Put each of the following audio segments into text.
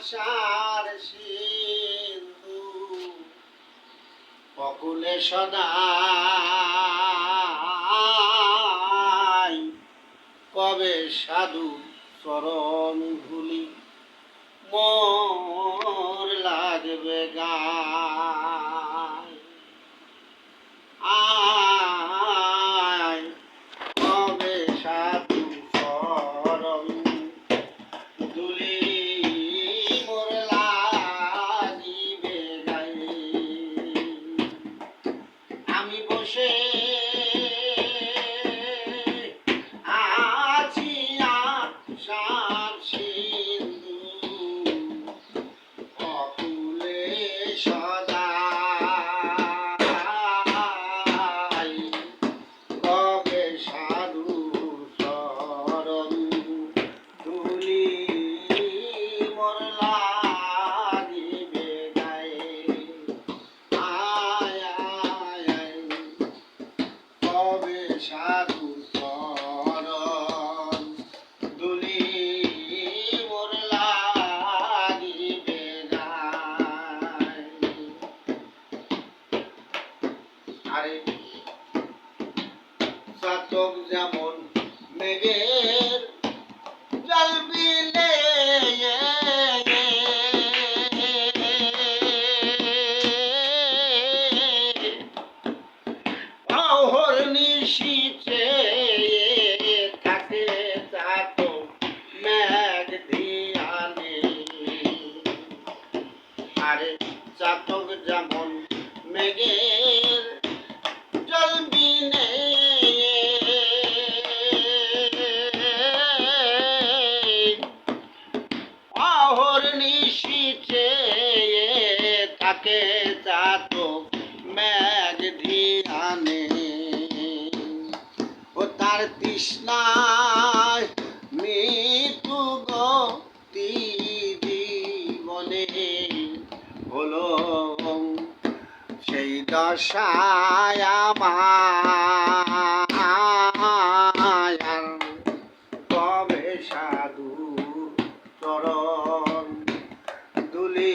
আশার সিন্ধু অকুলে সদাই কবে সাধু চরণ ধুলি মোর লাগবে গায় আয় কবে সাধু চরণ ধুলি মোর লাগিবে গায়ে আমি বসে আছি আশার সিন্ধু অকুলে সদাই কবে সাধু চরণ ধুলি মোর লাগিবে গায়ে আয় আয় আয় কবে সাধু চরণ ধুলি মোর লাগিবে গায়ে আরে চাতক যেমন মেঘের জল বিলে অহর্নিশিতে থাকে চাতক মেঘ ধিয়ানে আরে চাতক যেমন মেঘের জল বিনে অহর্নিশিতে থাকে চাতক মেঘ ধিয়ানে ও তার তৃষ্ণায় মৃত্যু গতি জীবনে হলো সেই দশায় আমার কবে সাধু চরণ ধুলি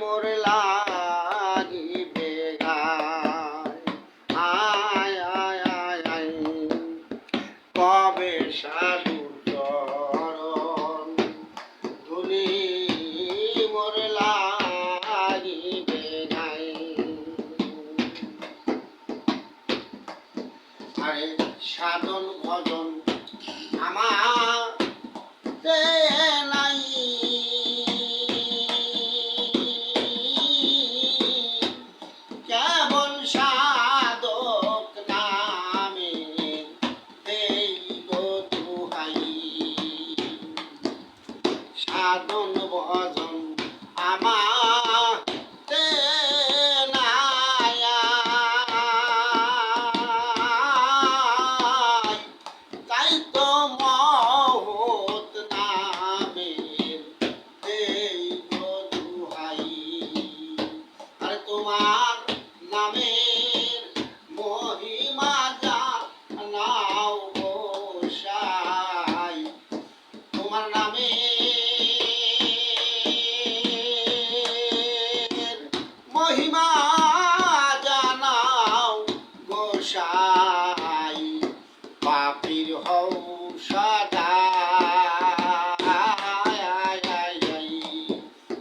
মোর লাগিবে গায় আয় আয় আয় আয় কবে সাধু চরণ ধুলি মোর লাগিবে গায়ে আরে সাধন ভজন আমার নাই কেবল সাধক নামে দেই গো দুহাই সাধন ভজন আমার তাই তো মহৎ নামের দেই গো দুহাই আর তোমার নামের মহিমা জানাও গো সাই তোমার নামের মহিমা জানাও গো সাই পাপীর হও সদাই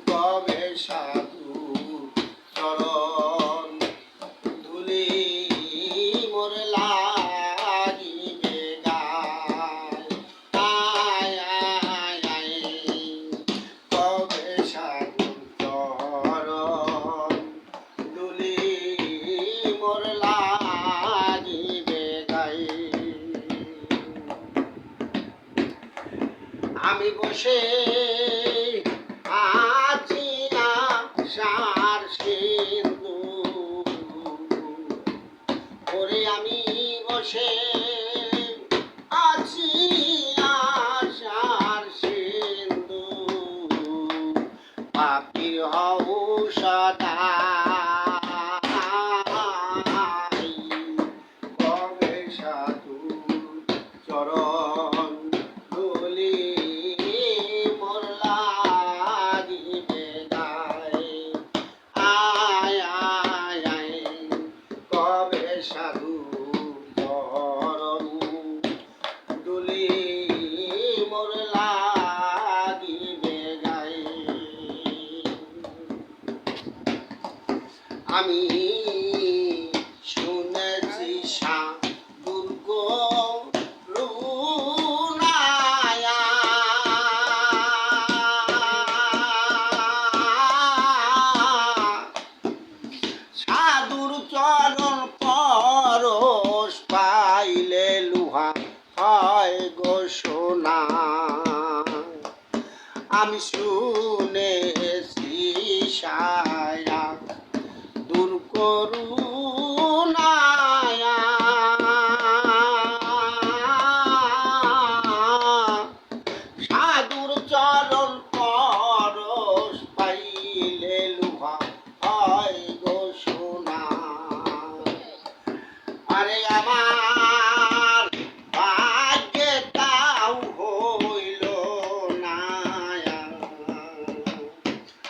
কবে সাধু চরণ ধুলি মোর লাগিবে গায় আয় আয় আয় কবে সাধু চরণ ধুলি মোর লাগিবে গায়ে আমি বসে আছি আশার সিন্ধু ওরে আমি বসে আছি আশার সিন্ধু পাপীর হও সদাই কবে সাধু চরণ ধুলি মোর আমি শুনেছি সাধুর করুণায়া সাধুর চরণ পরশ পাইলে লুহা হয় গো সোনা আমি শুনেছি সায়া দূর করুণায়া সাধুর চরণ পরশ পাইলে লুহা হয় গো সোনা আরে আমার ভাগ্যে তাও হইল না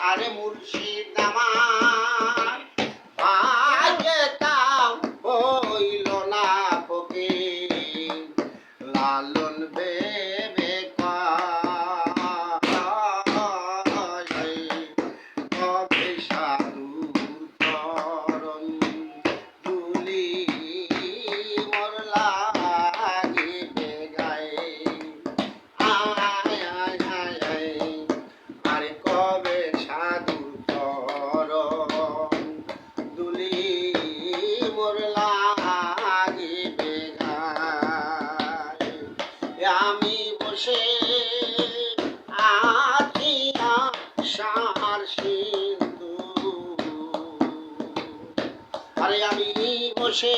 আরে মুর্শিদ আমার ভাগ্যে তাও হইল না ফকির লালন বেবে কবে সাধু চরণ ধুলি মোর লাগিবে গায়ে আয় আয় আয় আয় আরে কবে সাধু চরণ ধুলি মোর লাগিবে গায়ে আমি বসে আছি আশার সিন্ধু আরে আমি বসে